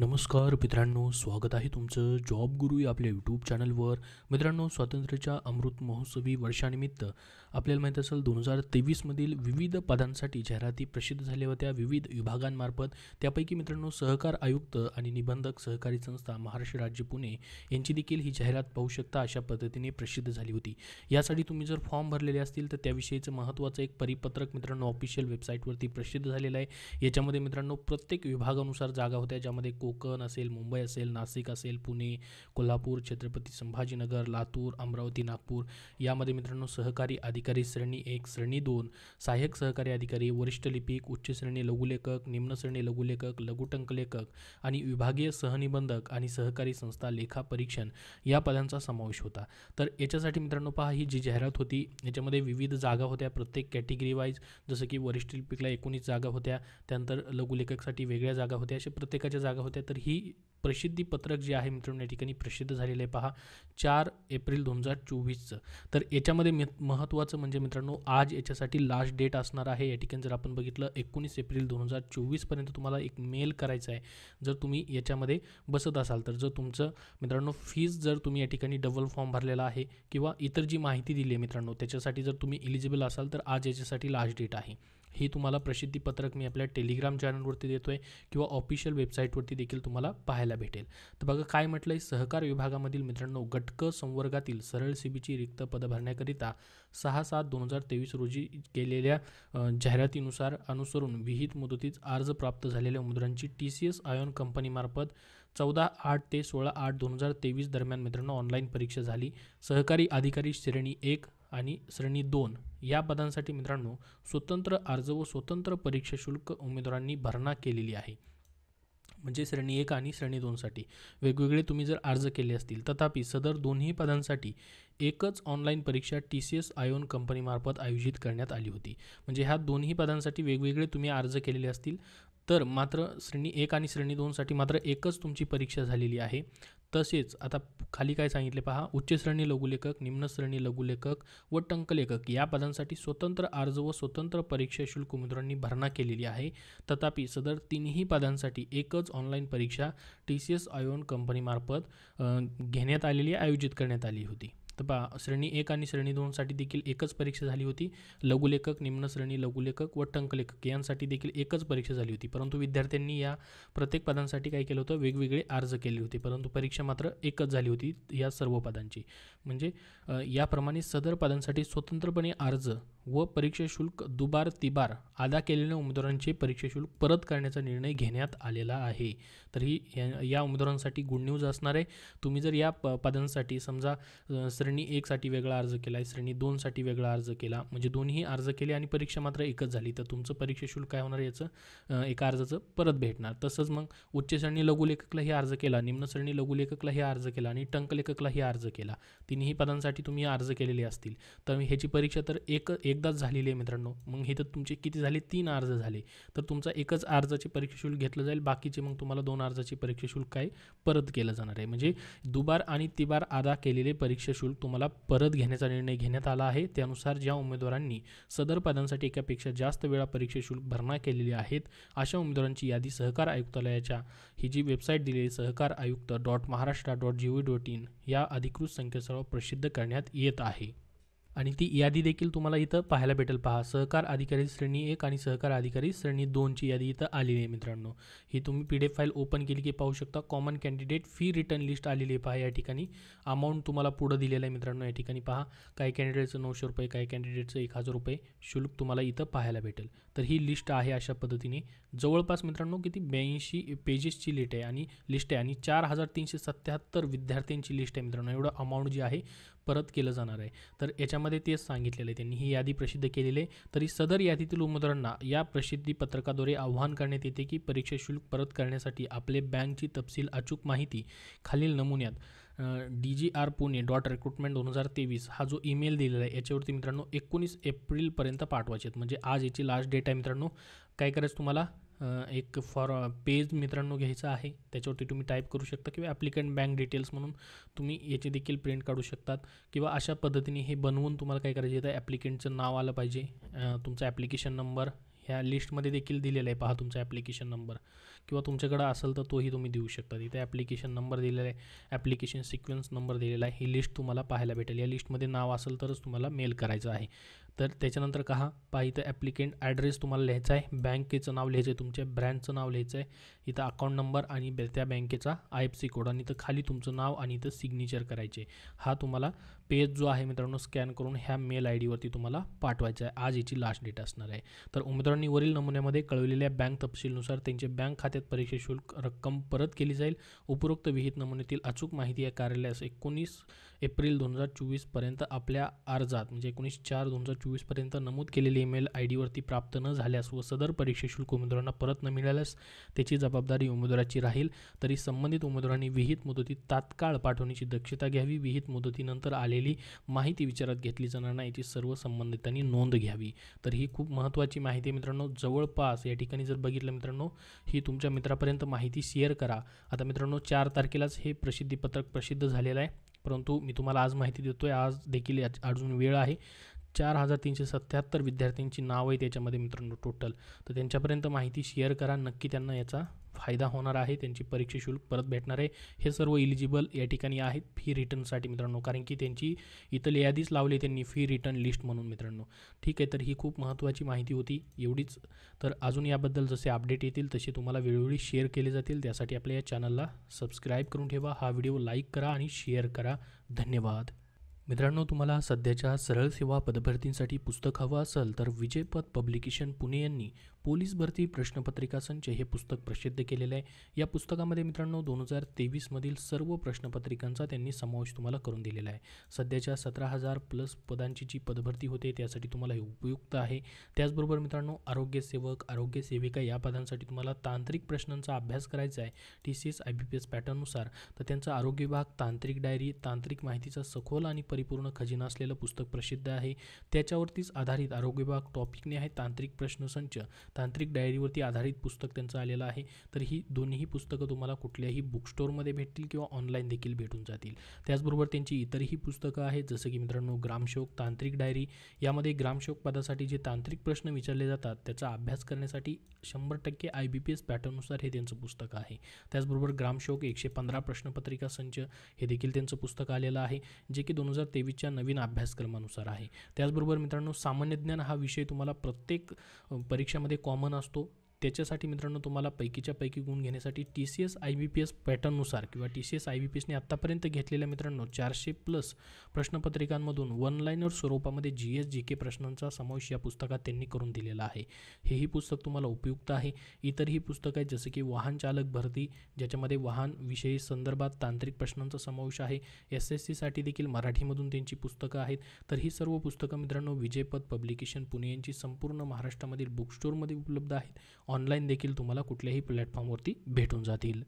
नमस्कार मित्रांनो, स्वागत आहे तुमचं जॉब गुरु या आपल्या यूट्यूब चॅनलवर. मित्रांनो, स्वातंत्र्याच्या अमृत महोत्सवी वर्षानिमित्त आपल्याला माहीत असेल 2023मधील विविध पदांसाठी जाहिराती प्रसिद्ध झाल्या होत्या विविध विभागांमार्फत. त्यापैकी मित्रांनो, सहकार आयुक्त आणि निबंधक सहकारी संस्था महाराष्ट्र राज्य पुणे यांची देखील ही जाहिरात पाहू शकता. अशा पद्धतीने प्रसिद्ध झाली होती. यासाठी तुम्ही जर फॉर्म भरलेले असतील तर त्याविषयीचं महत्त्वाचं एक परिपत्रक मित्रांनो ऑफिशियल वेबसाईटवरती प्रसिद्ध झालेलं आहे. याच्यामध्ये मित्रांनो प्रत्येक विभागानुसार जागा होत्या, ज्यामध्ये कोकण असेल, मुंबई असेल, नाशिक असेल, पुणे, कोल्हापूर, छत्रपती संभाजीनगर, लातूर, अमरावती, नागपूर. यामध्ये मित्रांनो सहकारी अधिकारी श्रेणी 1, श्रेणी 2, सहाय्यक सहकारी अधिकारी, वरिष्ठ लिपिक, उच्च श्रेणी लघुलेखक, निम्न श्रेणी लघुलेखक, लघुटंकलेखक आणि विभागीय सहनिबंधक आणि सहकारी संस्था लेखा परीक्षण या पदांचा समावेश होता. तर याच्यासाठी मित्रांनो पहा, ही जी जाहिरात होती याच्यामध्ये विविध जागा होत्या प्रत्येक कॅटेगरी वाईज. जसं की वरिष्ठ लिपिकला 19 जागा होत्या, त्यानंतर लघुलेखकसाठी वेगळ्या जागा होत्या, अशा प्रत्येकाच्या जागा होत्या. तर ही प्रसिद्धी पत्रक जे आहे मित्रांनो या ठिकाणी प्रसिद्ध झालेलं आहे. पहा 4 एप्रिल 2024चं. तर याच्यामध्ये महत्त्वाचं म्हणजे मित्रांनो आज याच्यासाठी लास्ट डेट असणार आहे. या ठिकाणी जर आपण बघितलं 19 एप्रिल 2024पर्यंत तुम्हाला एक मेल करायचा आहे जर तुम्ही याच्यामध्ये बसत असाल तर. जर तुमचं मित्रांनो फीज जर तुम्ही या ठिकाणी डबल फॉर्म भरलेला आहे किंवा इतर जी माहिती दिली आहे मित्रांनो त्याच्यासाठी जर तुम्ही एलिजिबल असाल तर आज याच्यासाठी लास्ट डेट आहे. ही तुम्हाला प्रसिद्धीपत्रक मी आपल्या टेलिग्राम चॅनलवरती देतो आहे किंवा ऑफिशियल वेबसाईटवरती देखील तुम्हाला पाहायला भेटेल. तर बघा काय म्हटलं आहे, सहकार विभागामधील मित्रांनो गटक संवर्गातील सरळ सीबीची रिक्त पदं भरण्याकरिता 6/7/2023 रोजी केलेल्या जाहिरातीनुसार अनुसरून विहित मुदतीत अर्ज प्राप्त झालेल्या उमेदवारांची TCS आयॉन कंपनीमार्फत 14/8 ते 16/8/2023 दरम्यान मित्रांनो ऑनलाईन परीक्षा झाली. सहकारी अधिकारी श्रेणी 1 आणि श्रेणी 2 या पदांसाठी मित्रांनो स्वतंत्र अर्ज व स्वतंत्र परीक्षा शुल्क उमेदवारांनी भरणा केलेली आहे. म्हणजे श्रेणी 1 आणि श्रेणी 2साठी वेगवेगळे तुम्ही जर अर्ज केले असतील, तथापि सदर दोन्ही पदांसाठी एकच ऑनलाईन परीक्षा TCS आयॉन कंपनीमार्फत आयोजित करण्यात आली होती. म्हणजे ह्या दोन्ही पदांसाठी वेगवेगळे तुम्ही अर्ज केलेले असतील तर मात्र श्रेणी 1 आणि श्रेणी 2साठी मात्र एकच तुमची परीक्षा झालेली आहे. तसेच आता खाली काय सांगितले पहा, उच्च श्रेणी लघुलेखक, निम्न श्रेणी लघुलेखक व टंकलेखक या पदांसाठी स्वतंत्र अर्ज व स्वतंत्र परीक्षा शुल्क उमेदवारांनी भरणा केलेली आहे. तथापि सदर तिन्ही पदांसाठी एकच ऑनलाईन परीक्षा TCS आयॉन कंपनीमार्फत घेण्यात आलेली आयोजित करण्यात आली होती. तर पहा श्रेणी 1 आणि श्रेणी 2साठी देखील एकच परीक्षा झाली होती. लघुलेखक, निम्न श्रेणी लघुलेखक व टंकलेखक यांसाठी देखील एकच परीक्षा झाली होती. परंतु विद्यार्थ्यांनी या प्रत्येक पदांसाठी काय केलं होतं, वेगवेगळे अर्ज केले होते, परंतु परीक्षा मात्र एकच झाली होती या सर्व पदांची. म्हणजे याप्रमाणे सदर पदांसाठी स्वतंत्रपणे अर्ज व परीक्षा शुल्क दुबार तिबार अदा केलेल्या उमेदवारांचे परीक्षा शुल्क परत करण्याचा निर्णय घेण्यात आलेला आहे. तर ही या उमेदवारांसाठी गुड न्यूज असणार आहे. तुम्ही जर या पदांसाठी समजा श्रेणी 1 साठी वेगळा अर्ज केला आहे, श्रेणी 2साठी वेगळा अर्ज केला, म्हणजे दोन्ही अर्ज केले आणि परीक्षा मात्र एकच झाली, तर तुमचं परीक्षा शुल्क काय होणार याचं एका अर्जाचं परत भेटणार. तसंच मग उच्च श्रेणी लघुलेखकलाही अर्ज केला, निम्न श्रेणी लघुलेखकलाही अर्ज केला आणि टंकलेखकलाही अर्ज केला, तिन्ही पदांसाठी तुम्ही अर्ज केलेले असतील तर ह्याची परीक्षा तर एकदाच झालेली आहे मित्रांनो. मग हे तर तुमचे किती झाले, 3 अर्ज झाले, तर तुमचा एकच अर्जाचे परीक्षा शुल्क घेतलं जाईल, बाकीचे मग तुम्हाला 2 अर्जाचे परीक्षा शुल्क काय परत केलं जाणार आहे. म्हणजे दुबार आणि तिबार अदा केलेले परीक्षा शुल्क तुम्हाला परत घेण्याचा निर्णय घेण्यात आला आहे. त्यानुसार ज्या उमेदवारांनी सदर पदांसाठी एकापेक्षा जास्त वेळा परीक्षा शुल्क भरणा केलेली आहेत अशा उमेदवारांची यादी सहकार आयुक्तालयाच्या ही जी वेबसाईट दिलेली सहकारआयुक्त.महाराष्ट्र.gov.in या अधिकृत संकेतस्थळावर प्रसिद्ध करण्यात येत आहे. आणि ती यादी देखील तुम्हाला इथं पाहायला भेटेल. पहा सहकार अधिकारी श्रेणी 1 आणि सहकार अधिकारी श्रेणी 2ची यादी इथं आलेली आहे मित्रांनो. ही तुम्ही PDF फाईल ओपन केली की पाहू शकता. Common candidate fee return list आलेली आहे पहा या ठिकाणी. अमाऊंट तुम्हाला पुढं दिलेलं आहे मित्रांनो या ठिकाणी पहा. काही कॅन्डिडेटचं 900 रुपये, काही कॅन्डिडेटचं 1000 रुपये शुल्क तुम्हाला इथं पाहायला भेटेल. तर ही लिस्ट आहे अशा पद्धतीने. जवळपास मित्रांनो किती 82 पेजेसची लिस्ट आहे आणि 4377 विद्यार्थ्यांची लिस्ट आहे मित्रांनो. एवढं अमाऊंट जी आहे परत केलं जाणार आहे. तर याच्यामध्ये तेच सांगितलेलं आहे त्यांनी, ही यादी प्रसिद्ध केलेली आहे. तरी सदर यादीतील उमेदवारांना या प्रसिद्धी पत्रकाद्वारे आवाहन करण्यात येते की परीक्षा शुल्क परत करण्यासाठी आपले बँकची तपशील अचूक माहिती खालील नमुन्यात DGR Pune.recruitment2023 हा जो ईमेल दिलेला आहे याच्यावरती मित्रांनो 19 एप्रिलपर्यंत पाठवायचे आहेत. म्हणजे आज याची लास्ट डेट आहे मित्रांनो. काय करायचं तुम्हाला, एक पेज मित्रांनो घ्यायचं आहे, त्याच्यावरती तुम्ही टाईप करू शकता किंवा ॲप्लिकंट बँक डिटेल्स म्हणून तुम्ही याची देखील प्रिंट काढू शकतात. किंवा अशा पद्धतीने हे बनवून तुम्हाला काय करायचं आहे, ॲप्लिकंटचं नाव आलं पाहिजे, तुमचा ॲप्लिकेशन नंबर ह्या लिस्टमध्ये देखील दिलेला आहे, पहा तुमचा ॲप्लिकेशन नंबर, किंवा तुमच्याकडे असेल तर तोही तुम्ही देऊ शकता. इथे ॲप्लिकेशन नंबर दिलेला आहे, ॲप्लिकेशन सिक्वेन्स नंबर दिलेला आहे. ही लिस्ट तुम्हाला पाहायला भेटेल. या लिस्टमध्ये नाव असेल तरच तुम्हाला मेल करायचं आहे. तर त्याच्यानंतर पहा इथं ॲप्लिकेंट ॲड्रेस तुम्हाला लिहायचा आहे, बँकेचं नाव लिहायचं आहे, तुमच्या ब्रँचचं नाव लिहायचं आहे, इथं अकाउंट नंबर आणि त्या बँकेचा IFSC कोड, आणि इथं खाली तुमचं नाव आणि इथं सिग्नेचर करायचे. हा तुम्हाला पेज जो आहे मित्रांनो स्कॅन करून ह्या मेल ID वरती तुम्हाला पाठवायचा आहे. आज याची लास्ट डेट असणार आहे. तर उमेदवारांनी वरील नमुन्यामध्ये कळवलेल्या बँक तपशीलनुसार त्यांचे बँक खात्यात परीक्षा शुल्क रक्कम परत केली जाईल. उपरोक्त विहित नमुन्यातील अचूक माहिती या कार्यालयास 19 एप्रिल 2024 पर्यंत आपल्या अर्जात, म्हणजे 19/4/2024 पर्यंत नमूद केलेली ईमेल ID वरती प्राप्त न झाल्यास व सदर परीक्षा शुल्क उमेदवारांना परत न मिळाल्यास त्याची जबाबदारी उमेदवाराची राहील. तरी संबंधित उमेदवारांनी विहित मुदतीत तात्काळ पाठवण्याची दक्षता घ्यावी. विहित मुदतीनंतर आलेली माहिती विचारात घेतली जाणार नाही याची सर्व संबंधितांनी नोंद घ्यावी. तर ही खूप महत्त्वाची माहिती आहे मित्रांनो. जवळपास या ठिकाणी जर बघितलं मित्रांनो, ही तुमच्या मित्रापर्यंत माहिती शेअर करा. आता मित्रांनो 4 तारखेलाच हे प्रसिद्धीपत्रक प्रसिद्ध झालेलं आहे, परंतु मी तुम्हाला आज माहिती देतो आहे. आज देखील अजून वेळ आहे. 4377 विद्यार्थ्यांची नाव आहे त्याच्यामध्ये मित्रांनो टोटल. तर त्यांच्यापर्यंत माहिती शेअर करा, नक्की त्यांना याचा फायदा होणार आहे, त्यांची परीक्षा शुल्क परत भेटणार आहे. हे सर्व इलिजिबल या ठिकाणी आहेत फी रिटर्नसाठी मित्रांनो, कारण की त्यांची इथं यादीच लावली त्यांनी फी रिटर्न लिस्ट म्हणून मित्रांनो. ठीक आहे, तर ही खूप महत्त्वाची माहिती होती एवढीच. तर अजून याबद्दल जसे अपडेट येतील तसे तुम्हाला वेळोवेळी शेअर केले जातील. त्यासाठी आपल्या या चॅनलला सबस्क्राईब करून ठेवा, हा व्हिडिओ लाईक करा आणि शेअर करा. धन्यवाद. मित्रांनो, तुम्हाला सध्याच्या सरळ सेवा पदभरतींसाठी पुस्तक हवं असेल तर विजयपथ पब्लिकेशन पुणे यांनी पोलीस भरती प्रश्नपत्रिका संच हे पुस्तक प्रसिद्ध केलेलं आहे. या पुस्तकामध्ये मित्रांनो 2023मधील सर्व प्रश्नपत्रिकांचा त्यांनी समावेश तुम्हाला करून दिलेला आहे. सध्याच्या 17,000+ पदांची जी पदभरती होते त्यासाठी तुम्हाला हे उपयुक्त आहे. त्याचबरोबर मित्रांनो, आरोग्यसेवक, आरोग्यसेविका या पदांसाठी तुम्हाला तांत्रिक प्रश्नांचा अभ्यास करायचा आहे TCS IBPS पॅटर्ननुसार. तर त्यांचा आरोग्य विभाग तांत्रिक डायरी, तांत्रिक माहितीचा सखोल आणि परिपूर्ण खजिना असलेलं पुस्तक प्रसिद्ध आहे. त्याच्यावरतीच आधारित आरोग्य विभाग टॉपिकने आहे तांत्रिक प्रश्नसंच, तांत्रिक डायरीवरती आधारित पुस्तक त्यांचं आलेलं आहे. तर ही दोन्ही पुस्तकं तुम्हाला कुठल्याही बुक स्टोअरमध्ये भेटतील किंवा ऑनलाईन देखील भेटून जातील. त्याचबरोबर त्यांची इतरही पुस्तकं आहेत, जसं की मित्रांनो ग्रामसेवक तांत्रिक डायरी. यामध्ये ग्रामसेवक पदासाठी जे तांत्रिक प्रश्न विचारले जातात त्याचा अभ्यास करण्यासाठी 100% IBPS पॅटर्ननुसार हे त्यांचं पुस्तक आहे. त्याचबरोबर ग्रामसेवक 115 प्रश्नपत्रिका संच हे देखील त्यांचं पुस्तक आलेलं आहे, जे की 2023च्या नवीन अभ्यासक्रमानुसार आहे. त्याचबरोबर मित्रांनो, सामान्य ज्ञान हा विषय तुम्हाला प्रत्येक परीक्षेमध्ये कॉमन असतो. त्याच्यासाठी मित्रांनो तुम्हाला पैकीच्या पैकी गुण घेण्यासाठी TCS IBPS पॅटर्ननुसार किंवा TCS IBPSने आत्तापर्यंत घेतलेल्या मित्रांनो 400+ प्रश्नपत्रिकांमधून वन लाईनर स्वरूपामध्ये GS GK प्रश्नांचा समावेश या पुस्तकात त्यांनी करून दिलेला आहे. हेही पुस्तक तुम्हाला उपयुक्त आहे. इतरही पुस्तक आहेत, जसे की वाहन चालक भरती, ज्याच्यामध्ये वाहन विषयी संदर्भात तांत्रिक प्रश्नांचा समावेश आहे. SSCसाठी देखील मराठीमधून त्यांची पुस्तकं आहेत. तर ही सर्व पुस्तकं मित्रांनो विजयपथ पब्लिकेशन पुणे यांची संपूर्ण महाराष्ट्रामधील बुक स्टोअरमध्ये उपलब्ध आहेत. ऑनलाईन देखील तुम्हाला कुठल्याही प्लॅटफॉर्मवरती भेटून जातील.